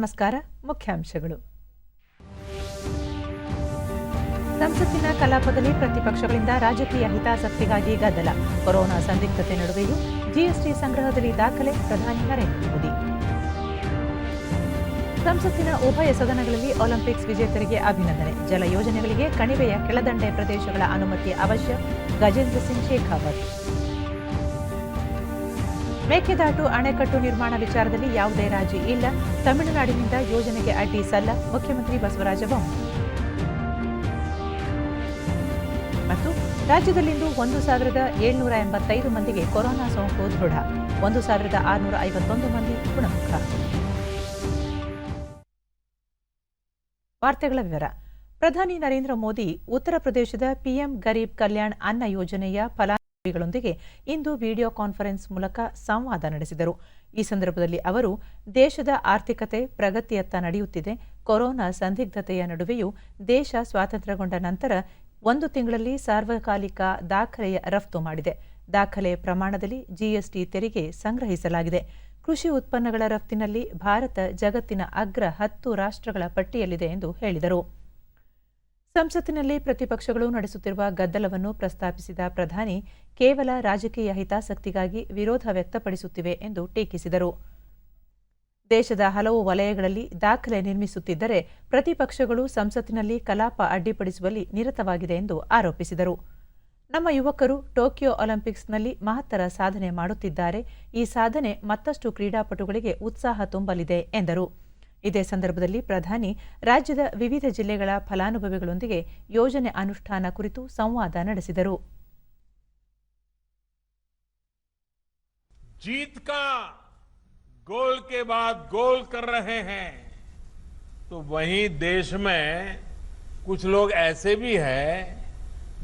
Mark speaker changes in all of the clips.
Speaker 1: ನಮಸ್ಕಾರ. ಮುಖ್ಯಾಂಶಗಳು. ಸಂಸತ್ತಿನ ಕಲಾಪದಲ್ಲಿ ಪ್ರತಿಪಕ್ಷಗಳಿಂದ ರಾಜಕೀಯ ಹಿತಾಸಕ್ತಿಗಾಗಿ ಗದ್ದಲ. ಕೊರೋನಾ ಸಂದಿಗ್ಧತೆ ನಡುವೆಯೂ ಜಿಎಸ್ಟಿ ಸಂಗ್ರಹದಲ್ಲಿ ದಾಖಲೆ. ಪ್ರಧಾನಿ ನರೇಂದ್ರ ಮೋದಿ. ಸಂಸತ್ತಿನ ಉಭಯ ಸದನಗಳಲ್ಲಿ ಒಲಿಂಪಿಕ್ಸ್ ವಿಜೇತರಿಗೆ ಅಭಿನಂದನೆ. ಜಲ ಯೋಜನೆಗಳಿಗೆ ಕಣಿವೆಯ ಕೆಳದಂಡೆ ಪ್ರದೇಶಗಳ ಅನುಮತಿ ಅವಶ್ಯ. ಗಜೇಂದ್ರ ಸಿಂಗ್ ಶೇಖಾವತ್. ಮೇಕೆದಾಟು ಅಣೆಕಟ್ಟು ನಿರ್ಮಾಣ ವಿಚಾರದಲ್ಲಿ ಯಾವುದೇ ರಾಜಿ ಇಲ್ಲ. ತಮಿಳುನಾಡಿನಿಂದ ಯೋಜನೆಗೆ ಅಡ್ಡಿ ಸಲ್ಲ. ಮುಖ್ಯಮಂತ್ರಿ ಬಸವರಾಜ ಬೊಮ್ಮಾಯಿ. ಮತ್ತು ರಾಜ್ಯದಲ್ಲಿಂದು 1785 ಮಂದಿಗೆ ಕೊರೋನಾ ಸೋಂಕು ದೃಢ. 1651 ಮಂದಿ ಗುಣಮುಖ. ವಾರ್ತೆಗಳ ವಿವರ. ಪ್ರಧಾನಿ ನರೇಂದ್ರ ಮೋದಿ ಉತ್ತರ ಪ್ರದೇಶದ ಪಿಎಂ ಗರೀಬ್ ಕಲ್ಯಾಣ್ ಅನ್ನ ಯೋಜನೆಯ ಫಲಾನುಭವಿಗಳೊಂದಿಗೆ ಇಂದು ವಿಡಿಯೋ ಕಾನ್ಫರೆನ್ಸ್ ಮೂಲಕ ಸಂವಾದ ನಡೆಸಿದರು. ಈ ಸಂದರ್ಭದಲ್ಲಿ ಅವರು ದೇಶದ ಆರ್ಥಿಕತೆ ಪ್ರಗತಿಯತ್ತ ನಡೆಯುತ್ತಿದೆ. ಕೊರೋನಾ ಸಂದಿಗ್ಧತೆಯ ನಡುವೆಯೂ ದೇಶ ಸ್ವಾತಂತ್ರ್ಯಗೊಂಡ ನಂತರ 1 ತಿಂಗಳಲ್ಲಿ ಸಾರ್ವಕಾಲಿಕ ದಾಖಲೆಯ ರಫ್ತು ಮಾಡಿದೆ. ದಾಖಲೆ ಪ್ರಮಾಣದಲ್ಲಿ ಜಿಎಸ್ಟಿ ತೆರಿಗೆ ಸಂಗ್ರಹಿಸಲಾಗಿದೆ. ಕೃಷಿ ಉತ್ಪನ್ನಗಳ ರಫ್ತಿನಲ್ಲಿ ಭಾರತ ಜಗತ್ತಿನ ಅಗ್ರ 10 ರಾಷ್ಟ್ರಗಳ ಪಟ್ಟಿಯಲ್ಲಿದೆ ಎಂದು ಹೇಳಿದರು. ಸಂಸತ್ತಿನಲ್ಲಿ ಪ್ರತಿಪಕ್ಷಗಳು ನಡೆಸುತ್ತಿರುವ ಗದ್ದಲವನ್ನು ಪ್ರಸ್ತಾಪಿಸಿದ ಪ್ರಧಾನಿ ಕೇವಲ ರಾಜಕೀಯ ಹಿತಾಸಕ್ತಿಗಾಗಿ ವಿರೋಧ ವ್ಯಕ್ತಪಡಿಸುತ್ತಿವೆ ಎಂದು ಟೀಕಿಸಿದರು. ದೇಶದ ಹಲವು ವಲಯಗಳಲ್ಲಿ ದಾಖಲೆ ನಿರ್ಮಿಸುತ್ತಿದ್ದರೆ ಪ್ರತಿಪಕ್ಷಗಳು ಸಂಸತ್ತಿನಲ್ಲಿ ಕಲಾಪ ಅಡ್ಡಿಪಡಿಸುವಲ್ಲಿ ನಿರತವಾಗಿದೆ ಎಂದು ಆರೋಪಿಸಿದರು. ನಮ್ಮ ಯುವಕರು ಟೋಕಿಯೋ ಒಲಿಂಪಿಕ್ಸ್ನಲ್ಲಿ ಮಹತ್ತರ ಸಾಧನೆ ಮಾಡುತ್ತಿದ್ದಾರೆ. ಈ ಸಾಧನೆ ಮತ್ತಷ್ಟು ಕ್ರೀಡಾಪಟುಗಳಿಗೆ ಉತ್ಸಾಹ ತುಂಬಲಿದೆ ಎಂದರು. ಇದೇ ಸಂದರ್ಭದಲ್ಲಿ ಪ್ರಧಾನಿ ರಾಜ್ಯದ ವಿವಿಧ ಜಿಲ್ಲೆಗಳ ಫಲಾನುಭವಿಗಳೊಂದಿಗೆ ಯೋಜನೆ ಅನುಷ್ಠಾನ ಕುರಿತು ಸಂವಾದ ನಡೆಸಿದರು.
Speaker 2: जीत का गोल के बाद गोल कर रहे हैं तो वहीं देश में कुछ लोग ऐसे भी हैं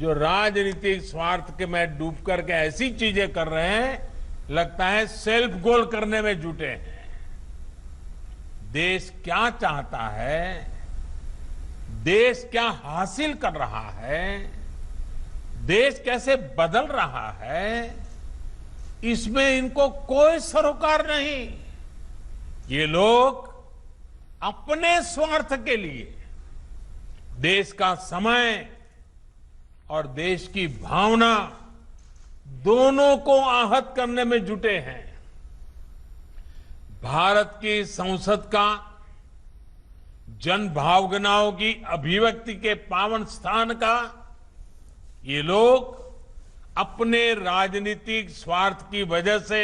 Speaker 2: जो राजनीतिक स्वार्थ के में डूब करके ऐसी चीजें कर रहे हैं, लगता है सेल्फ गोल करने में जुटे हैं. देश क्या चाहता है, देश क्या हासिल कर रहा है, देश कैसे बदल रहा है, इसमें इनको कोई सरोकार नहीं. ये लोग अपने स्वार्थ के लिए देश का समय और देश की भावना दोनों को आहत करने में जुटे हैं. भारत की संसद का जन भावनाओं की अभिव्यक्ति के पावन स्थान का ये लोग अपने राजनीतिक स्वार्थ की वजह से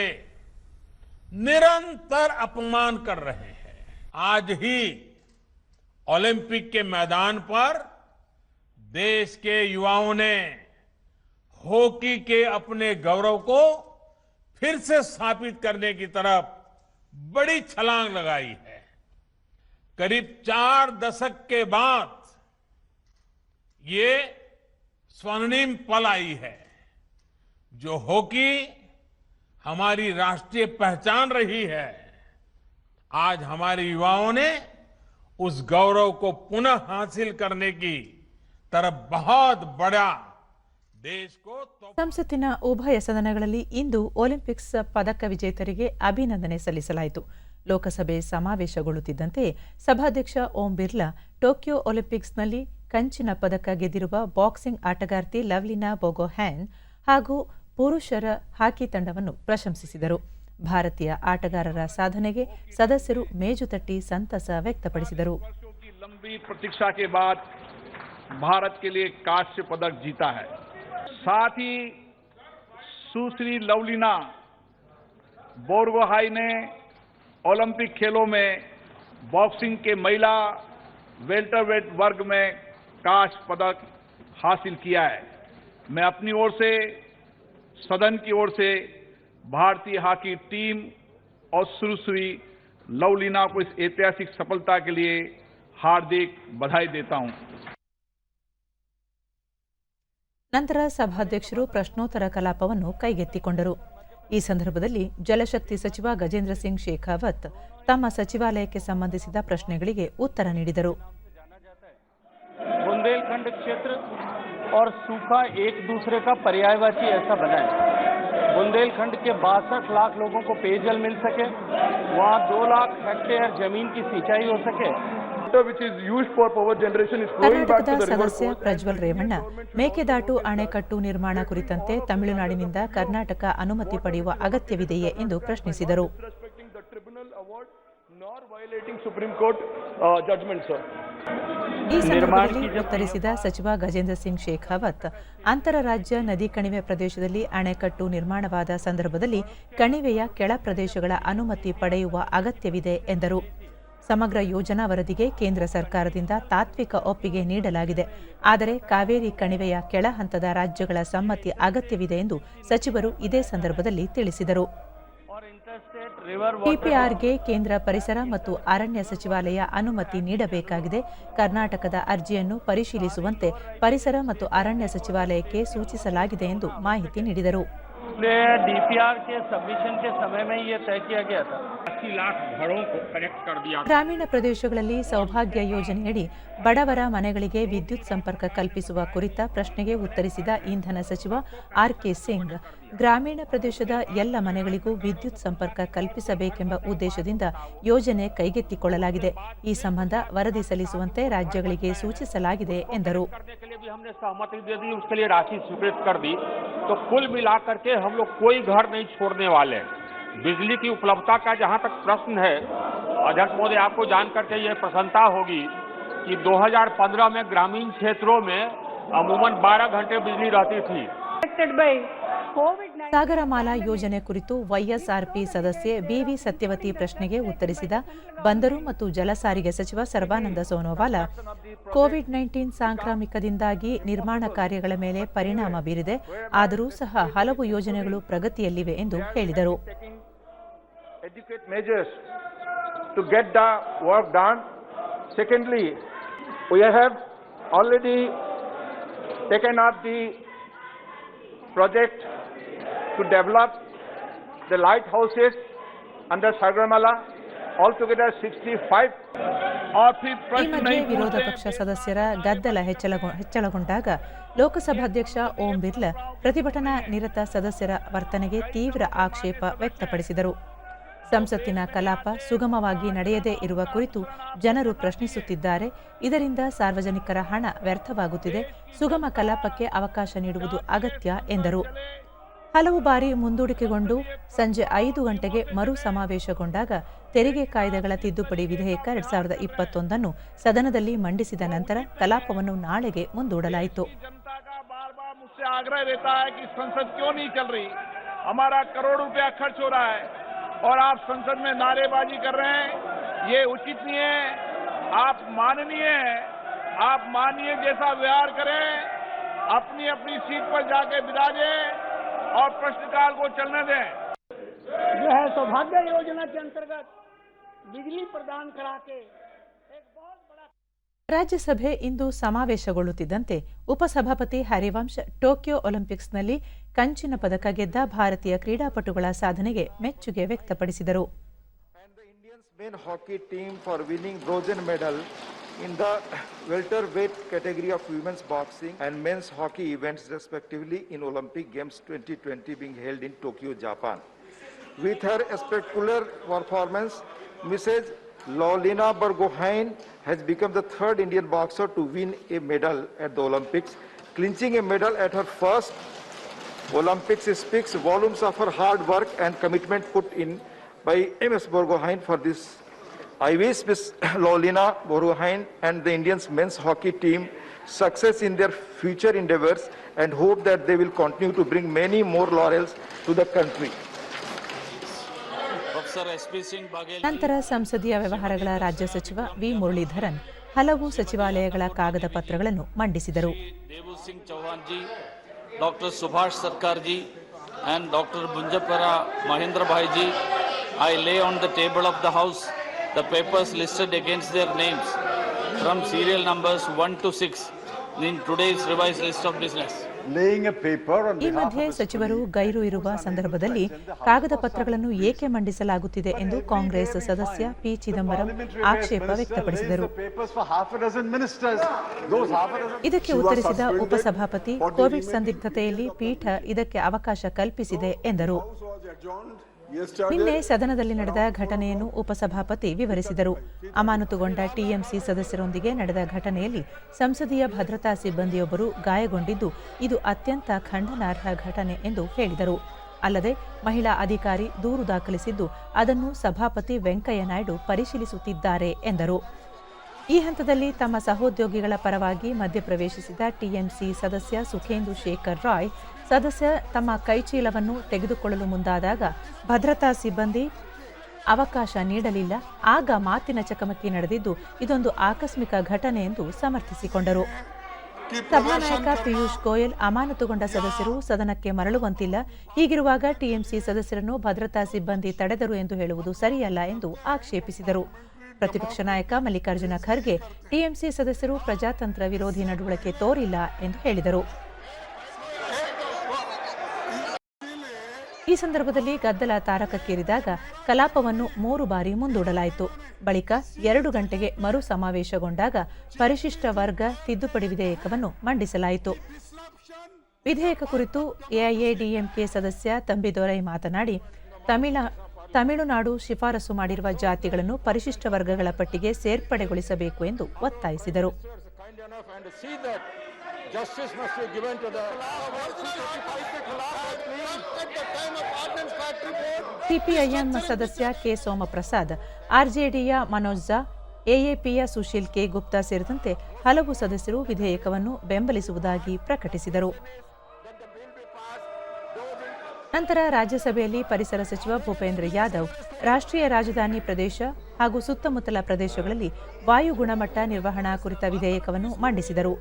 Speaker 2: निरंतर अपमान कर रहे हैं. आज ही ओलंपिक के मैदान पर देश के युवाओं ने हॉकी के अपने गौरव को फिर से स्थापित करने की तरफ बड़ी छलांग लगाई है. करीब 4 दशक के बाद ये स्वर्णिम पल आई है. जो हॉकी हमारी राष्ट्रीय पहचान रही है, आज हमारे युवाओं ने उस गौरव को पुनः हासिल करने की तरफ बहुत बड़ा देश को.
Speaker 1: ಸಂಸತ್ತಿನ ಉಭಯ ಸದನಗಳಲ್ಲಿ ಇಂದು ಒಲಿಂಪಿಕ್ಸ್ ಪದಕ ವಿಜೇತರಿಗೆ ಅಭಿನಂದನೆ ಸಲ್ಲಿಸಲಾಯಿತು. ಲೋಕಸಭೆ ಸಮಾವೇಶಗೊಳ್ಳುತ್ತಿದ್ದಂತೆ ಸಭಾಧ್ಯಕ್ಷ ಓಂ ಬಿರ್ಲಾ ಟೋಕಿಯೋ ಒಲಿಂಪಿಕ್ಸ್ನಲ್ಲಿ ಕಂಚಿನ ಪದಕ ಗೆದ್ದಿರುವ ಬಾಕ್ಸಿಂಗ್ ಆಟಗಾರ್ತಿ ಲವ್ಲಿನಾ ಬೋಗೊಹ್ಯಾನ್ ಹಾಗೂ ಪುರುಷರ ಹಾಕಿ ತಂಡವನ್ನು ಪ್ರಶಂಸಿಸಿದರು. ಭಾರತೀಯ ಆಟಗಾರರ ಸಾಧನೆಗೆ ಸದಸ್ಯರು ಮೇಜು ತಟ್ಟಿ ಸಂತಸ ವ್ಯಕ್ತಪಡಿಸಿದರು.
Speaker 3: लंबी प्रतीक्षा के बाद भारत के लिए कांस्य पदक जीता है. साथ ही सुश्री लवलीना बोरगोहाई ने ओलंपिक खेलों में बॉक्सिंग के महिला वेल्टरवेट वर्ग में कांस्य पदक हासिल किया है. मैं अपनी ओर से सदन की ओर से भारतीय हॉकी टीम और सुश्री लवलीना को इस ऐतिहासिक सफलता के लिए हार्दिक बधाई देता हूं.
Speaker 1: ನಂತರ ಸಭಾಧ್ಯಕ್ಷರು ಪ್ರಶ್ನೋತ್ತರ ಕಲಾಪವನ್ನು ಕೈಗೆತ್ತಿಕೊಂಡರು. ಈ ಸಂದರ್ಭದಲ್ಲಿ ಜಲಶಕ್ತಿ ಸಚಿವ ಗಜೇಂದ್ರ ಸಿಂಗ್ ಶೇಖಾವತ್ ತಮ್ಮ ಸಚಿವಾಲಯಕ್ಕೆ ಸಂಬಂಧಿಸಿದ ಪ್ರಶ್ನೆಗಳಿಗೆ ಉತ್ತರ ನೀಡಿದರು.
Speaker 4: बुंदेलखंड क्षेत्र और सूखा एक दूसरे का पर्यायवाची ऐसा बनाए. बुंदेलखंड के 62 लाख लोगों को पेयजल मिल सके, वहाँ 2 लाख हेक्टेयर जमीन की सिंचाई हो सके।
Speaker 3: which is used for power generation is flowing back
Speaker 1: ಕರ್ನಾಟಕದ
Speaker 3: to the river
Speaker 1: ಸದಸ್ಯ
Speaker 3: course.
Speaker 1: ಪ್ರಜ್ವಲ್ ರೇವಣ್ಣ ಮೇಕೆದಾಟು ಅಣೆಕಟ್ಟು ನಿರ್ಮಾಣ ಕುರಿತಂತೆ ತಮಿಳುನಾಡಿನಿಂದ ಕರ್ನಾಟಕ ಅನುಮತಿ ಪಡೆಯುವ ಅಗತ್ಯವಿದೆಯೇ ಎಂದು ಪ್ರಶ್ನಿಸಿದರು.
Speaker 3: Respecting the tribunal award nor violating Supreme Court judgment, sir.
Speaker 1: ಈ ಸಂದರ್ಭದಲ್ಲಿ ಉತ್ತರಿಸಿದ ಸಚಿವ ಗಜೇಂದ್ರ ಸಿಂಗ್ ಶೇಖಾವತ್, ಅಂತರರಾಜ್ಯ ನದಿ ಕಣಿವೆ ಪ್ರದೇಶದಲ್ಲಿ ಅಣೆಕಟ್ಟು ನಿರ್ಮಾಣವಾದ ಸಂದರ್ಭದಲ್ಲಿ ಕಣಿವೆಯ ಕೆಳ ಪ್ರದೇಶಗಳ ಅನುಮತಿ ಪಡೆಯುವ ಅಗತ್ಯವಿದೆ ಎಂದರು. ಸಮಗ್ರ ಯೋಜನಾ ವರದಿಗೆ ಕೇಂದ್ರ ಸರ್ಕಾರದಿಂದ ತಾತ್ವಿಕ ಒಪ್ಪಿಗೆ ನೀಡಲಾಗಿದೆ. ಆದರೆ ಕಾವೇರಿ ಕಣಿವೆಯ ಕೆಳ ಹಂತದ ರಾಜ್ಯಗಳ ಸಮ್ಮತಿ ಅಗತ್ಯವಿದೆ ಎಂದು ಸಚಿವರು ಇದೇ ಸಂದರ್ಭದಲ್ಲಿ ತಿಳಿಸಿದರು. ಟಿಪಿಆರ್ಗೆ ಕೇಂದ್ರ ಪರಿಸರ ಮತ್ತು ಅರಣ್ಯ ಸಚಿವಾಲಯ ಅನುಮತಿ ನೀಡಬೇಕಾಗಿದೆ. ಕರ್ನಾಟಕದ ಅರ್ಜಿಯನ್ನು ಪರಿಶೀಲಿಸುವಂತೆ ಪರಿಸರ ಮತ್ತು ಅರಣ್ಯ ಸಚಿವಾಲಯಕ್ಕೆ ಸೂಚಿಸಲಾಗಿದೆ ಎಂದು ಮಾಹಿತಿ ನೀಡಿದರು.
Speaker 4: डीपीआर के सबमिशन के समय में ये तय किया गया था
Speaker 3: 80 लाख घरों को कनेक्ट कर दिया.
Speaker 1: ಗ್ರಾಮೀಣ ಪ್ರದೇಶಗಳಲ್ಲಿ ಸೌಭಾಗ್ಯ ಯೋಜನೆಯಡಿ ಬಡವರ ಮನೆಗಳಿಗೆ ವಿದ್ಯುತ್ ಸಂಪರ್ಕ ಕಲ್ಪಿಸುವ ಕುರಿತ ಪ್ರಶ್ನೆಗೆ ಉತ್ತರಿಸಿದ ಇಂಧನ ಸಚಿವ ಆರ್.ಕೆ. ಸಿಂಗ್, ಗ್ರಾಮೀಣ ಪ್ರದೇಶದ ಎಲ್ಲ ಮನೆಗಳಿಗೂ ವಿದ್ಯುತ್ ಸಂಪರ್ಕ ಕಲ್ಪಿಸಬೇಕೆಂಬ ಉದ್ದೇಶದಿಂದ ಯೋಜನೆ ಕೈಗೆತ್ತಿಕೊಳ್ಳಲಾಗಿದೆ. ಈ ಸಂಬಂಧ ವರದಿ ಸಲ್ಲಿಸುವಂತೆ ರಾಜ್ಯಗಳಿಗೆ ಸೂಚಿಸಲಾಗಿದೆ ಎಂದರು.
Speaker 5: तो कुल मिलाकर के हम लोग कोई घर नहीं छोड़ने वाले हैं. बिजली की उपलब्धता का जहां तक प्रश्न है, अध्यक्ष महोदय आपको जानकर के ये प्रसन्नता होगी कि 2015 में ग्रामीण क्षेत्रों में अमूमन 12 घंटे बिजली रहती थी.
Speaker 1: ಸಾಗರಮಾಲಾ ಯೋಜನೆ ಕುರಿತು ವೈಎಸ್ಆರ್ಪಿ ಸದಸ್ಯೆ ಬಿವಿ ಸತ್ಯವತಿ ಪ್ರಶ್ನೆಗೆ ಉತ್ತರಿಸಿದ ಬಂದರು ಮತ್ತು ಜಲಸಾರಿಗೆ ಸಚಿವ ಸರ್ಬಾನಂದ ಸೋನೋವಾಲ, ಕೋವಿಡ್-19 ಸಾಂಕ್ರಾಮಿಕದಿಂದಾಗಿ ನಿರ್ಮಾಣ ಕಾರ್ಯಗಳ ಮೇಲೆ ಪರಿಣಾಮ ಬೀರಿದೆ. ಆದರೂ ಸಹ ಹಲವು ಯೋಜನೆಗಳು ಪ್ರಗತಿಯಲ್ಲಿವೆ ಎಂದು ಹೇಳಿದರು.
Speaker 3: Project to develop the lighthouses under Sagarmala, altogether 65.
Speaker 1: ಈ ಮಧ್ಯೆ ವಿರೋಧ ಪಕ್ಷ ಸದಸ್ಯರ ಗದ್ದಲ ಹೆಚ್ಚಳಗೊಂಡಾಗ ಲೋಕಸಭಾಧ್ಯಕ್ಷ ಓಂ ಬಿರ್ಲಾ ಪ್ರತಿಭಟನಾ ನಿರತ ಸದಸ್ಯರ ವರ್ತನೆಗೆ ತೀವ್ರ ಆಕ್ಷೇಪ ವ್ಯಕ್ತಪಡಿಸಿದರು. ಸಂಸತ್ತಿನ ಕಲಾಪ ಸುಗಮವಾಗಿ ನಡೆಯದೇ ಇರುವ ಕುರಿತು ಜನರು ಪ್ರಶ್ನಿಸುತ್ತಿದ್ದಾರೆ. ಇದರಿಂದ ಸಾರ್ವಜನಿಕರ ಹಣ ವ್ಯರ್ಥವಾಗುತ್ತಿದೆ. ಸುಗಮ ಕಲಾಪಕ್ಕೆ ಅವಕಾಶ ನೀಡುವುದು ಅಗತ್ಯ ಎಂದರು. ಹಲವು ಬಾರಿ ಮುಂದೂಡಿಕೆಗೊಂಡು ಸಂಜೆ 5 ಗಂಟೆಗೆ ಮರು ಸಮಾವೇಶಗೊಂಡಾಗ ತೆರಿಗೆ ಕಾಯ್ದೆಗಳ ತಿದ್ದುಪಡಿ ವಿಧೇಯಕ 2021 ಸದನದಲ್ಲಿ ಮಂಡಿಸಿದ ನಂತರ ಕಲಾಪವನ್ನು ನಾಳೆಗೆ ಮುಂದೂಡಲಾಯಿತು.
Speaker 3: और आप संसद में नारेबाजी कर रहे हैं, ये उचित नहीं है. आप माननीय हैं, आप माननीय जैसा व्यवहार करें, अपनी अपनी सीट पर जाके विराजें और प्रश्नकाल को चलने दें.
Speaker 4: जो है सौभाग्य योजना के अंतर्गत बिजली प्रदान करा के एक बहुत बड़ा
Speaker 1: ರಾಜ್ಯಸಭೆ ಇಂದು ಸಮಾವೇಶಗೊಳ್ಳುತ್ತಿದ್ದಂತೆ ಉಪಸಭಾಪತಿ ಹರಿವಂಶ್ ಟೋಕಿಯೋ ಒಲಿಂಪಿಕ್ಸ್ನಲ್ಲಿ ಕಂಚಿನ ಪದಕ ಗೆದ್ದ ಭಾರತೀಯ ಕ್ರೀಡಾಪಟುಗಳ ಸಾಧನೆಗೆ ಮೆಚ್ಚುಗೆ ವ್ಯಕ್ತಪಡಿಸಿದರು.
Speaker 6: in the welterweight category of women's boxing and men's hockey events respectively in Olympic Games 2020 being held in Tokyo, Japan. With her spectacular performance, Mrs. Lolina Borgohain has become the third Indian boxer to win a medal at the Olympics. Clinching a medal at her first Olympics speaks volumes of her hard work and commitment put in by Ms. Borgohain for this. I wish Ms. Lolina Borgohain and the Indian men's hockey team success in their future endeavors and hope that they will continue to bring many more laurels to the country.
Speaker 1: ನಂತರ ಸಂಸದೀಯ ವ್ಯವಹಾರಗಳ ರಾಜ್ಯ ಸಚಿವ V Muraleedharan ಹಲವು ಸಚಿವಾಲಯಗಳ ಕಾಗದ ಪತ್ರಗಳನ್ನು ಮಂಡಿಸಿದರು.
Speaker 7: ಡಾಕ್ಟರ್ ಸುಭಾಷ್ ಸರ್ಕಾರ್ G and Dr. Bunjapara Mahendra Bhai ji, I lay on the table of the house the papers listed against their names from serial numbers 1 to 6 in today's revised list of business.
Speaker 1: ಈ ಮಧ್ಯೆ ಸಚಿವರು ಗೈರು ಇರುವ ಸಂದರ್ಭದಲ್ಲಿ ಕಾಗದ ಪತ್ರಗಳನ್ನು ಏಕೆ ಮಂಡಿಸಲಾಗುತ್ತಿದೆ ಎಂದು ಕಾಂಗ್ರೆಸ್ ಸದಸ್ಯ ಪಿ ಚಿದಂಬರಂ ಆಕ್ಷೇಪ ವ್ಯಕ್ತಪಡಿಸಿದರು. ಇದಕ್ಕೆ ಉತ್ತರಿಸಿದ ಉಪಸಭಾಪತಿ, ಕೋವಿಡ್ ಸಂದಿಗ್ಧತೆಯಲ್ಲಿ ಪೀಠ ಇದಕ್ಕೆ ಅವಕಾಶ ಕಲ್ಪಿಸಿದೆ ಎಂದರು. ನಿನ್ನೆ ಸದನದಲ್ಲಿ ನಡೆದ ಘಟನೆಯನ್ನು ಉಪಸಭಾಪತಿ ವಿವರಿಸಿದರು. ಅಮಾನತುಗೊಂಡ ಟಿಎಂಸಿ ಸದಸ್ಯರೊಂದಿಗೆ ನಡೆದ ಘಟನೆಯಲ್ಲಿ ಸಂಸದೀಯ ಭದ್ರತಾ ಸಿಬ್ಬಂದಿಯೊಬ್ಬರು ಗಾಯಗೊಂಡಿದ್ದು ಇದು ಅತ್ಯಂತ ಖಂಡನಾರ್ಹ ಘಟನೆ ಎಂದು ಹೇಳಿದರು. ಅಲ್ಲದೆ ಮಹಿಳಾ ಅಧಿಕಾರಿ ದೂರು ದಾಖಲಿಸಿದ್ದು ಅದನ್ನು ಸಭಾಪತಿ ವೆಂಕಯ್ಯ ನಾಯ್ಡು ಪರಿಶೀಲಿಸುತ್ತಿದ್ದಾರೆ ಎಂದರು. ಈ ಹಂತದಲ್ಲಿ ತಮ್ಮ ಸಹೋದ್ಯೋಗಿಗಳ ಪರವಾಗಿ ಮಧ್ಯಪ್ರವೇಶಿಸಿದ ಟಿಎಂಸಿ ಸದಸ್ಯ ಸುಖೇಂದು ಶೇಖರ್ ರಾಯ್ ಸದಸ್ಯ ತಮ್ಮ ಕೈಚೀಲವನ್ನು ತೆಗೆದುಕೊಳ್ಳಲು ಮುಂದಾದಾಗ ಭದ್ರತಾ ಸಿಬ್ಬಂದಿ ಅವಕಾಶ ನೀಡಲಿಲ್ಲ. ಆಗ ಮಾತಿನ ಚಕಮಕಿ ನಡೆದಿದ್ದು ಇದೊಂದು ಆಕಸ್ಮಿಕ ಘಟನೆ ಎಂದು ಸಮರ್ಥಿಸಿಕೊಂಡರು. ಸಭಾನಾಯಕ ಪಿಯೂಷ್ ಗೋಯಲ್ ಅಮಾನತುಗೊಂಡ ಸದಸ್ಯರು ಸದನಕ್ಕೆ ಮರಳುವಂತಿಲ್ಲ, ಹೀಗಿರುವಾಗ ಟಿಎಂಸಿ ಸದಸ್ಯರನ್ನು ಭದ್ರತಾ ಸಿಬ್ಬಂದಿ ತಡೆದರು ಎಂದು ಹೇಳುವುದು ಸರಿಯಲ್ಲ ಎಂದು ಆಕ್ಷೇಪಿಸಿದರು. ಪ್ರತಿಪಕ್ಷ ನಾಯಕ ಮಲ್ಲಿಕಾರ್ಜುನ ಖರ್ಗೆ ಟಿಎಂಸಿ ಸದಸ್ಯರು ಪ್ರಜಾತಂತ್ರ ವಿರೋಧಿ ನಡವಳಿಕೆ ತೋರಿಲ್ಲ ಎಂದು ಹೇಳಿದರು. ಈ ಸಂದರ್ಭದಲ್ಲಿ ಗದ್ದಲ ತಾರಕಕ್ಕೇರಿದಾಗ ಕಲಾಪವನ್ನು 3 ಬಾರಿ ಮುಂದೂಡಲಾಯಿತು. ಬಳಿಕ 2 ಗಂಟೆಗೆ ಮರು ಸಮಾವೇಶಗೊಂಡಾಗ ಪರಿಶಿಷ್ಟ ವರ್ಗ ತಿದ್ದುಪಡಿ ವಿಧೇಯಕವನ್ನು ಮಂಡಿಸಲಾಯಿತು. ವಿಧೇಯಕ ಕುರಿತು ಎಐಎಡಿಎಂಕೆ ಸದಸ್ಯ ತಂಬಿದೊರೈ ಮಾತನಾಡಿ, ತಮಿಳುನಾಡು ಶಿಫಾರಸು ಮಾಡಿರುವ ಜಾತಿಗಳನ್ನು ಪರಿಶಿಷ್ಟ ವರ್ಗಗಳ ಪಟ್ಟಿಗೆ ಸೇರ್ಪಡೆಗೊಳಿಸಬೇಕು ಎಂದು ಒತ್ತಾಯಿಸಿದರು. ಸಿಪಿಐಎಂ ಸದಸ್ಯ ಕೆ ಸೋಮಪ್ರಸಾದ್, ಆರ್ಜೆಡಿಯ ಮನೋಜ್ ಝಾ, ಎಎಪಿಯ ಸುಶೀಲ್ ಕೆ ಗುಪ್ತಾ ಸೇರಿದಂತೆ ಹಲವು ಸದಸ್ಯರು ವಿಧೇಯಕವನ್ನು ಬೆಂಬಲಿಸುವುದಾಗಿ ಪ್ರಕಟಿಸಿದರು. ನಂತರ ರಾಜ್ಯಸಭೆಯಲ್ಲಿ ಪರಿಸರ ಸಚಿವ ಭೂಪೇಂದ್ರ ಯಾದವ್ ರಾಷ್ಟ್ರೀಯ ರಾಜಧಾನಿ ಪ್ರದೇಶ ಹಾಗೂ ಸುತ್ತಮುತ್ತಲ ಪ್ರದೇಶಗಳಲ್ಲಿ ವಾಯು ಗುಣಮಟ್ಟ ನಿರ್ವಹಣಾ ಕುರಿತ ವಿಧೇಯಕವನ್ನು ಮಂಡಿಸಿದರು.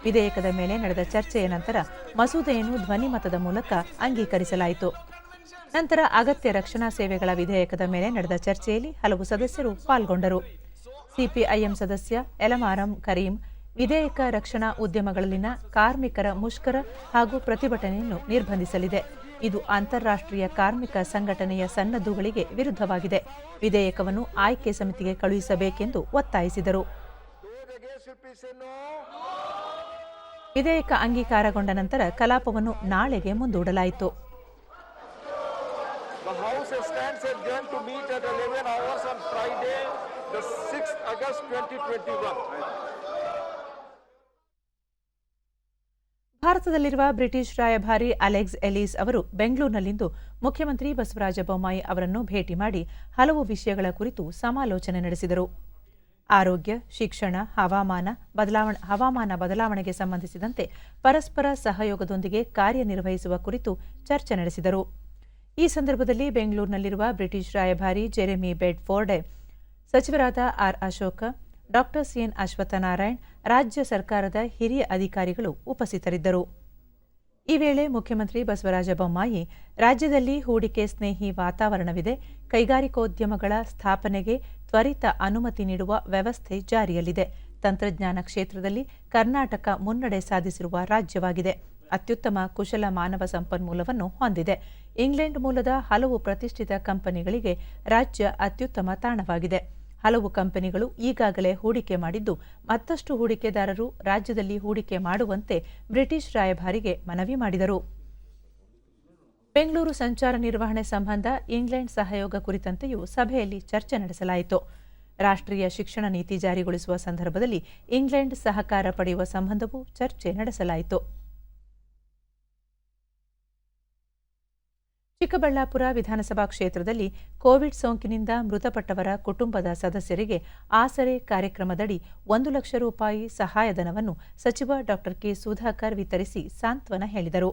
Speaker 1: ವಿಧೇಯಕದ ಮೇಲೆ ನಡೆದ ಚರ್ಚೆಯ ನಂತರ ಮಸೂದೆಯನ್ನು ಧ್ವನಿಮತದ ಮೂಲಕ ಅಂಗೀಕರಿಸಲಾಯಿತು. ನಂತರ ಅಗತ್ಯ ರಕ್ಷಣಾ ಸೇವೆಗಳ ವಿಧೇಯಕದ ಮೇಲೆ ನಡೆದ ಚರ್ಚೆಯಲ್ಲಿ ಹಲವು ಸದಸ್ಯರು ಪಾಲ್ಗೊಂಡರು. ಸಿಪಿಐಎಂ ಸದಸ್ಯ ಎಲಮಾರಂ ಕರೀಂ ವಿಧೇಯಕ ರಕ್ಷಣಾ ಉದ್ಯಮಗಳಲ್ಲಿನ ಕಾರ್ಮಿಕರ ಮುಷ್ಕರ ಹಾಗೂ ಪ್ರತಿಭಟನೆಯನ್ನು ನಿರ್ಬಂಧಿಸಲಿದೆ. ಇದು ಅಂತಾರಾಷ್ಟ್ರೀಯ ಕಾರ್ಮಿಕ ಸಂಘಟನೆಯ ಸನ್ನದ್ದುಗಳಿಗೆ ವಿರುದ್ಧವಾಗಿದೆ. ವಿಧೇಯಕವನ್ನು ಆಯ್ಕೆ ಸಮಿತಿಗೆ ಕಳುಹಿಸಬೇಕೆಂದು ಒತ್ತಾಯಿಸಿದರು. ವಿಧೇಯಕ ಅಂಗೀಕಾರಗೊಂಡ ನಂತರ ಕಲಾಪವನ್ನು ನಾಳೆಗೆ ಮುಂದೂಡಲಾಯಿತು.
Speaker 6: The House stands adjourned to meet at 11 hours on Friday, the 6th August 2021.
Speaker 1: ಭಾರತದಲ್ಲಿರುವ ಬ್ರಿಟಿಷ್ ರಾಯಭಾರಿ ಅಲೆಕ್ಸ್ ಎಲಿಸ್ ಅವರು ಬೆಂಗಳೂರಿನಲ್ಲಿಂದು ಮುಖ್ಯಮಂತ್ರಿ ಬಸವರಾಜ ಬೊಮ್ಮಾಯಿ ಅವರನ್ನು ಭೇಟಿ ಮಾಡಿ ಹಲವು ವಿಷಯಗಳ ಕುರಿತು ಸಮಾಲೋಚನೆ ನಡೆಸಿದರು. ಆರೋಗ್ಯ, ಶಿಕ್ಷಣ, ಹವಾಮಾನ ಬದಲಾವಣೆಗೆ ಸಂಬಂಧಿಸಿದಂತೆ ಪರಸ್ಪರ ಸಹಯೋಗದೊಂದಿಗೆ ಕಾರ್ಯನಿರ್ವಹಿಸುವ ಕುರಿತು ಚರ್ಚೆ ನಡೆಸಿದರು. ಈ ಸಂದರ್ಭದಲ್ಲಿ ಬೆಂಗಳೂರಿನಲ್ಲಿರುವ ಬ್ರಿಟಿಷ್ ರಾಯಭಾರಿ ಜೆರೆಮಿ ಬೆಡ್ಫೋರ್ಡೆ, ಸಚಿವರಾದ R Ashoka, doctor CN Ashwathnarayan, ರಾಜ್ಯ ಸರ್ಕಾರದ ಹಿರಿಯ ಅಧಿಕಾರಿಗಳು ಉಪಸ್ಥಿತರಿದ್ದರು. ಈ ವೇಳೆ ಮುಖ್ಯಮಂತ್ರಿ ಬಸವರಾಜ ಬೊಮ್ಮಾಯಿ, ರಾಜ್ಯದಲ್ಲಿ ಹೂಡಿಕೆ ಸ್ನೇಹಿ ವಾತಾವರಣವಿದೆ, ಕೈಗಾರಿಕೋದ್ಯಮಗಳ ಸ್ಥಾಪನೆಗೆ ತ್ವರಿತ ಅನುಮತಿ ನೀಡುವ ವ್ಯವಸ್ಥೆ ಜಾರಿಯಲ್ಲಿದೆ, ತಂತ್ರಜ್ಞಾನ ಕ್ಷೇತ್ರದಲ್ಲಿ ಕರ್ನಾಟಕ ಮುನ್ನಡೆ ಸಾಧಿಸಿರುವ ರಾಜ್ಯವಾಗಿದೆ, ಅತ್ಯುತ್ತಮ ಕುಶಲ ಮಾನವ ಸಂಪನ್ಮೂಲವನ್ನು ಹೊಂದಿದೆ, ಇಂಗ್ಲೆಂಡ್ ಮೂಲದ ಹಲವು ಪ್ರತಿಷ್ಠಿತ ಕಂಪನಿಗಳಿಗೆ ರಾಜ್ಯ ಅತ್ಯುತ್ತಮ ತಾಣವಾಗಿದೆ, ಹಲವು ಕಂಪನಿಗಳು ಈಗಾಗಲೇ ಹೂಡಿಕೆ ಮಾಡಿದ್ದು ಮತ್ತಷ್ಟು ಹೂಡಿಕೆದಾರರು ರಾಜ್ಯದಲ್ಲಿ ಹೂಡಿಕೆ ಮಾಡುವಂತೆ ಬ್ರಿಟಿಷ್ ರಾಯಭಾರಿಗೆ ಮನವಿ ಮಾಡಿದರು. ಬೆಂಗಳೂರು ಸಂಚಾರ ನಿರ್ವಹಣೆ ಸಂಬಂಧ ಇಂಗ್ಲೆಂಡ್ ಸಹಯೋಗ ಕುರಿತಂತೆಯೂ ಸಭೆಯಲ್ಲಿ ಚರ್ಚೆ ನಡೆಸಲಾಯಿತು. ರಾಷ್ಟ್ರೀಯ ಶಿಕ್ಷಣ ನೀತಿ ಜಾರಿಗೊಳಿಸುವ ಸಂದರ್ಭದಲ್ಲಿ ಇಂಗ್ಲೆಂಡ್ ಸಹಕಾರ ಪಡೆಯುವ ಸಂಬಂಧವೂ ಚರ್ಚೆ ನಡೆಸಲಾಯಿತು. ಚಿಕ್ಕಬಳ್ಳಾಪುರ ವಿಧಾನಸಭಾ ಕ್ಷೇತ್ರದಲ್ಲಿ ಕೋವಿಡ್ ಸೋಂಕಿನಿಂದ ಮೃತಪಟ್ಟವರ ಕುಟುಂಬದ ಸದಸ್ಯರಿಗೆ ಆಸರೆ ಕಾರ್ಯಕ್ರಮದಡಿ 1 ಲಕ್ಷ ರೂಪಾಯಿ ಸಹಾಯಧನವನ್ನು ಸಚಿವ ಡಾ ಕೆ ಸುಧಾಕರ್ ವಿತರಿಸಿ ಸಾಂತ್ವನ ಹೇಳಿದರು.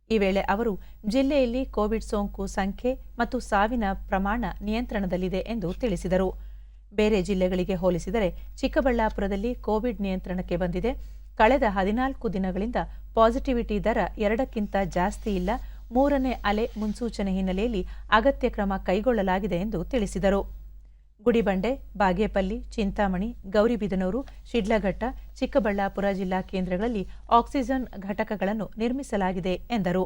Speaker 1: ಈ ವೇಳೆ ಅವರು ಜಿಲ್ಲೆಯಲ್ಲಿ ಕೋವಿಡ್ ಸೋಂಕು ಸಂಖ್ಯೆ ಮತ್ತು ಸಾವಿನ ಪ್ರಮಾಣ ನಿಯಂತ್ರಣದಲ್ಲಿದೆ ಎಂದು ತಿಳಿಸಿದರು. ಬೇರೆ ಜಿಲ್ಲೆಗಳಿಗೆ ಹೋಲಿಸಿದರೆ ಚಿಕ್ಕಬಳ್ಳಾಪುರದಲ್ಲಿ ಕೋವಿಡ್ ನಿಯಂತ್ರಣಕ್ಕೆ ಬಂದಿದೆ. ಕಳೆದ 14 ದಿನಗಳಿಂದ ಪಾಸಿಟಿವಿಟಿ ದರ 2ಕ್ಕಿಂತ ಜಾಸ್ತಿ ಇಲ್ಲ. 3ನೇ ಅಲೆ ಮುನ್ಸೂಚನೆ ಹಿನ್ನೆಲೆಯಲ್ಲಿ ಅಗತ್ಯ ಕ್ರಮ ಕೈಗೊಳ್ಳಲಾಗಿದೆ ಎಂದು ತಿಳಿಸಿದರು. ಗುಡಿಬಂಡೆ, ಬಾಗೇಪಲ್ಲಿ, ಚಿಂತಾಮಣಿ, ಗೌರಿಬಿದನೂರು, ಶಿಡ್ಲಘಟ್ಟ, ಚಿಕ್ಕಬಳ್ಳಾಪುರ ಜಿಲ್ಲಾ ಕೇಂದ್ರಗಳಲ್ಲಿ ಆಕ್ಸಿಜನ್ ಘಟಕಗಳನ್ನು ನಿರ್ಮಿಸಲಾಗಿದೆ ಎಂದರು.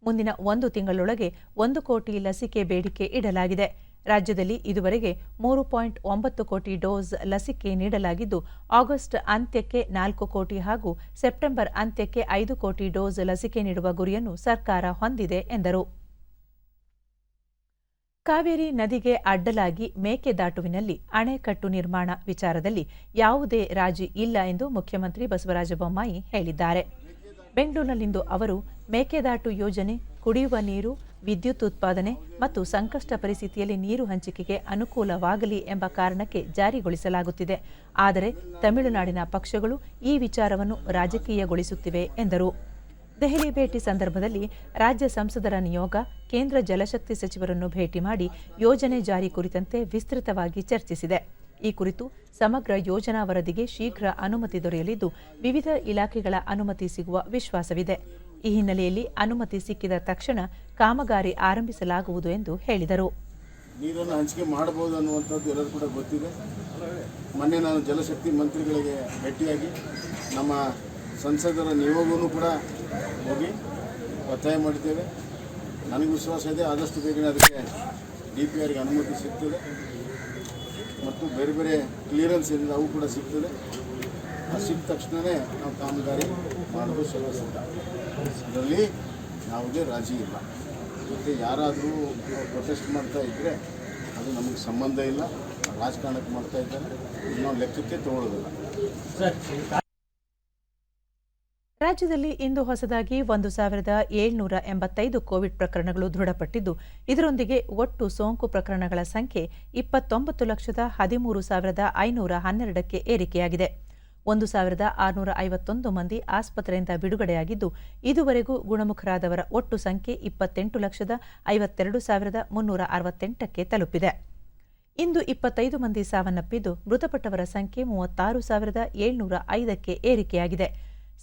Speaker 1: ಮುಂದಿನ 1 ತಿಂಗಳೊಳಗೆ 1 ಕೋಟಿ ಲಸಿಕೆ ಬೇಡಿಕೆ ಇಡಲಾಗಿದೆ. ರಾಜ್ಯದಲ್ಲಿ ಇದುವರೆಗೆ 3.9 ಕೋಟಿ ಡೋಸ್ ಲಸಿಕೆ ನೀಡಲಾಗಿದ್ದು, ಆಗಸ್ಟ್ ಅಂತ್ಯಕ್ಕೆ 4 ಕೋಟಿ ಹಾಗೂ ಸೆಪ್ಟೆಂಬರ್ ಅಂತ್ಯಕ್ಕೆ 5 ಕೋಟಿ ಡೋಸ್ ಲಸಿಕೆ ನೀಡುವ ಗುರಿಯನ್ನು ಸರ್ಕಾರ ಹೊಂದಿದೆ ಎಂದರು. ಕಾವೇರಿ ನದಿಗೆ ಅಡ್ಡಲಾಗಿ ಮೇಕೆದಾಟುವಿನಲ್ಲಿ ಅಣೆಕಟ್ಟು ನಿರ್ಮಾಣ ವಿಚಾರದಲ್ಲಿ ಯಾವುದೇ ರಾಜಿ ಇಲ್ಲ ಎಂದು ಮುಖ್ಯಮಂತ್ರಿ ಬಸವರಾಜ ಬೊಮ್ಮಾಯಿ ಹೇಳಿದ್ದಾರೆ. ಬೆಂಗಳೂರಿನಲ್ಲಿಂದು ಅವರು ಮೇಕೆದಾಟು ಯೋಜನೆ ಕುಡಿಯುವ ನೀರು, ವಿದ್ಯುತ್ ಉತ್ಪಾದನೆ ಮತ್ತು ಸಂಕಷ್ಟ ಪರಿಸ್ಥಿತಿಯಲ್ಲಿ ನೀರು ಹಂಚಿಕೆಗೆ ಅನುಕೂಲವಾಗಲಿ ಎಂಬ ಕಾರಣಕ್ಕೆ ಜಾರಿಗೊಳಿಸಲಾಗುತ್ತಿದೆ. ಆದರೆ ತಮಿಳುನಾಡಿನ ಪಕ್ಷಗಳು ಈ ವಿಚಾರವನ್ನು ರಾಜಕೀಯಗೊಳಿಸುತ್ತಿವೆ ಎಂದರು. ದೆಹಲಿ ಭೇಟಿ ಸಂದರ್ಭದಲ್ಲಿ ರಾಜ್ಯ ಸಂಸದರ ನಿಯೋಗ ಕೇಂದ್ರ ಜಲಶಕ್ತಿ ಸಚಿವರನ್ನು ಭೇಟಿ ಮಾಡಿ ಯೋಜನೆ ಜಾರಿ ಕುರಿತಂತೆ ವಿಸ್ತೃತವಾಗಿ ಚರ್ಚಿಸಿದೆ. ಈ ಕುರಿತು ಸಮಗ್ರ ಯೋಜನಾ ವರದಿಗೆ ಶೀಘ್ರ ಅನುಮತಿ ದೊರೆಯಲಿದ್ದು, ವಿವಿಧ ಇಲಾಖೆಗಳ ಅನುಮತಿ ಸಿಗುವ ವಿಶ್ವಾಸವಿದೆ. ಈ ಹಿನ್ನೆಲೆಯಲ್ಲಿ ಅನುಮತಿ ಸಿಕ್ಕಿದ ತಕ್ಷಣ ಕಾಮಗಾರಿ ಆರಂಭಿಸಲಾಗುವುದು ಎಂದು ಹೇಳಿದರು.
Speaker 8: ನೀರನ್ನು ಹಂಚಿಕೆ ಮಾಡಬಹುದು ಅನ್ನುವಂಥದ್ದು ಎಲ್ಲರೂ ಕೂಡ ಗೊತ್ತಿದೆ. ಮೊನ್ನೆ ನಾನು ಜಲಶಕ್ತಿ ಮಂತ್ರಿಗಳಿಗೆ ಭೇಟಿಯಾಗಿ ನಮ್ಮ ಸಂಸದರ ನಿಯೋಗವೂ ಕೂಡ ಹೋಗಿ ಒತ್ತಾಯ ಮಾಡಿದ್ದೇವೆ. ನನಗೆ ವಿಶ್ವಾಸ ಇದೆ, ಆದಷ್ಟು ಬೇಗನೆ ಅದಕ್ಕೆ DPRಗೆ ಅನುಮತಿ ಸಿಗ್ತದೆ ಮತ್ತು ಬೇರೆ ಬೇರೆ ಕ್ಲಿಯರೆನ್ಸ್ ಏನಿದೆ ಅವು ಕೂಡ ಸಿಗ್ತದೆ. ಸಿಕ್ಕ ತಕ್ಷಣವೇ ನಾವು ಕಾಮಗಾರಿ ಮಾಡೋದು ಸಿದ್ಧ. ಇದರಲ್ಲಿ ಯಾವುದೇ ರಾಜಿ ಇಲ್ಲ. ಮತ್ತು ಯಾರಾದರೂ ಪ್ರೊಟೆಸ್ಟ್ ಮಾಡ್ತಾ ಇದ್ದರೆ ಅದು ನಮಗೆ ಸಂಬಂಧ ಇಲ್ಲ. ರಾಜಕಾರಣಕ್ಕೆ ಮಾಡ್ತಾ ಇದ್ದಾರೆ, ನಾವು ಲೆಕ್ಕಕ್ಕೆ ತಗೊಳ್ಳೋದಿಲ್ಲ.
Speaker 1: ರಾಜ್ಯದಲ್ಲಿ ಇಂದು ಹೊಸದಾಗಿ 1785 ಕೋವಿಡ್ ಪ್ರಕರಣಗಳು ದೃಢಪಟ್ಟಿದ್ದು, ಇದರೊಂದಿಗೆ ಒಟ್ಟು ಸೋಂಕು ಪ್ರಕರಣಗಳ ಸಂಖ್ಯೆ 29,13,512ಕ್ಕೆ ಏರಿಕೆಯಾಗಿದೆ. 1,651 ಮಂದಿ ಆಸ್ಪತ್ರೆಯಿಂದ ಬಿಡುಗಡೆಯಾಗಿದ್ದು, ಇದುವರೆಗೂ ಗುಣಮುಖರಾದವರ ಒಟ್ಟು ಸಂಖ್ಯೆ 28,52,368ಕ್ಕೆ ತಲುಪಿದೆ. ಇಂದು 25 ಮಂದಿ ಸಾವನ್ನಪ್ಪಿದ್ದು, ಮೃತಪಟ್ಟವರ ಸಂಖ್ಯೆ 36,705ಕ್ಕೆ ಏರಿಕೆಯಾಗಿದೆ.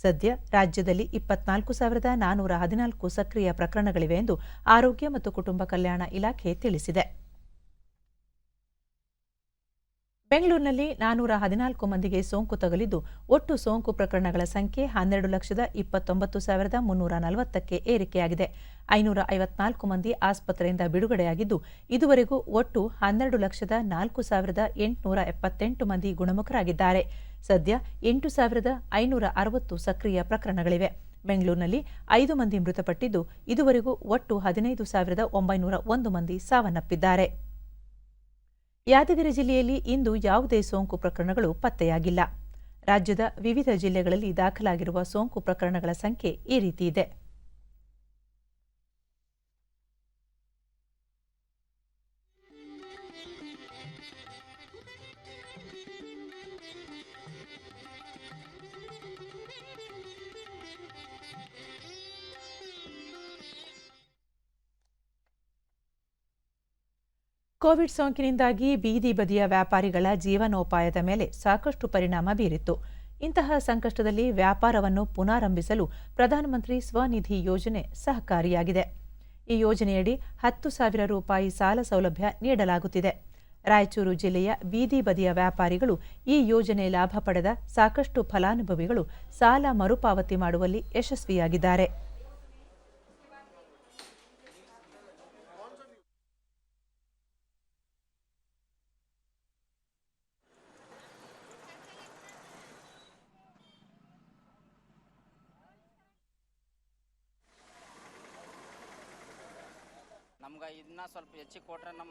Speaker 1: ಸದ್ಯ ರಾಜ್ಯದಲ್ಲಿ 24,414 ಸಕ್ರಿಯ ಪ್ರಕರಣಗಳಿವೆ ಎಂದು ಆರೋಗ್ಯ ಮತ್ತು ಕುಟುಂಬ ಕಲ್ಯಾಣ ಇಲಾಖೆ ತಿಳಿಸಿದೆ. ಬೆಂಗಳೂರಿನಲ್ಲಿ 414 ಮಂದಿಗೆ ಸೋಂಕು ತಗುಲಿದ್ದು, ಒಟ್ಟು ಸೋಂಕು ಪ್ರಕರಣಗಳ ಸಂಖ್ಯೆ 12,29,340ಕ್ಕೆ ಏರಿಕೆಯಾಗಿದೆ. 554 ಮಂದಿ ಆಸ್ಪತ್ರೆಯಿಂದ ಬಿಡುಗಡೆಯಾಗಿದ್ದು, ಇದುವರೆಗೂ ಒಟ್ಟು 12,04,878 ಮಂದಿ ಗುಣಮುಖರಾಗಿದ್ದಾರೆ. ಸದ್ಯ 8,560 ಸಕ್ರಿಯ ಪ್ರಕರಣಗಳಿವೆ. ಬೆಂಗಳೂರಿನಲ್ಲಿ 5 ಮಂದಿ ಮೃತಪಟ್ಟಿದ್ದು, ಇದುವರೆಗೂ ಒಟ್ಟು 15,901 ಮಂದಿ ಸಾವನ್ನಪ್ಪಿದ್ದಾರೆ. ಯಾದಗಿರಿ ಜಿಲ್ಲೆಯಲ್ಲಿ ಇಂದು ಯಾವುದೇ ಸೋಂಕು ಪ್ರಕರಣಗಳು ಪತ್ತೆಯಾಗಿಲ್ಲ. ರಾಜ್ಯದ ವಿವಿಧ ಜಿಲ್ಲೆಗಳಲ್ಲಿ ದಾಖಲಾಗಿರುವ ಸೋಂಕು ಪ್ರಕರಣಗಳ ಸಂಖ್ಯೆ ಈ ರೀತಿ ಇದೆ. ಕೋವಿಡ್ ಸೋಂಕಿನಿಂದಾಗಿ ಬೀದಿ ಬದಿಯ ವ್ಯಾಪಾರಿಗಳ ಜೀವನೋಪಾಯದ ಮೇಲೆ ಸಾಕಷ್ಟು ಪರಿಣಾಮ ಬೀರಿತ್ತು. ಇಂತಹ ಸಂಕಷ್ಟದಲ್ಲಿ ವ್ಯಾಪಾರವನ್ನು ಪುನರಾರಂಭಿಸಲು ಪ್ರಧಾನಮಂತ್ರಿ ಸ್ವನಿಧಿ ಯೋಜನೆ ಸಹಕಾರಿಯಾಗಿದೆ. ಈ ಯೋಜನೆಯಡಿ 10,000 ರೂಪಾಯಿ ಸಾಲ ಸೌಲಭ್ಯ ನೀಡಲಾಗುತ್ತಿದೆ. ರಾಯಚೂರು ಜಿಲ್ಲೆಯ ಬೀದಿ ಬದಿಯ ವ್ಯಾಪಾರಿಗಳು ಈ ಯೋಜನೆ ಲಾಭ ಪಡೆದ ಸಾಕಷ್ಟು ಫಲಾನುಭವಿಗಳು ಸಾಲ ಮರುಪಾವತಿ ಮಾಡುವಲ್ಲಿ ಯಶಸ್ವಿಯಾಗಿದ್ದಾರೆ.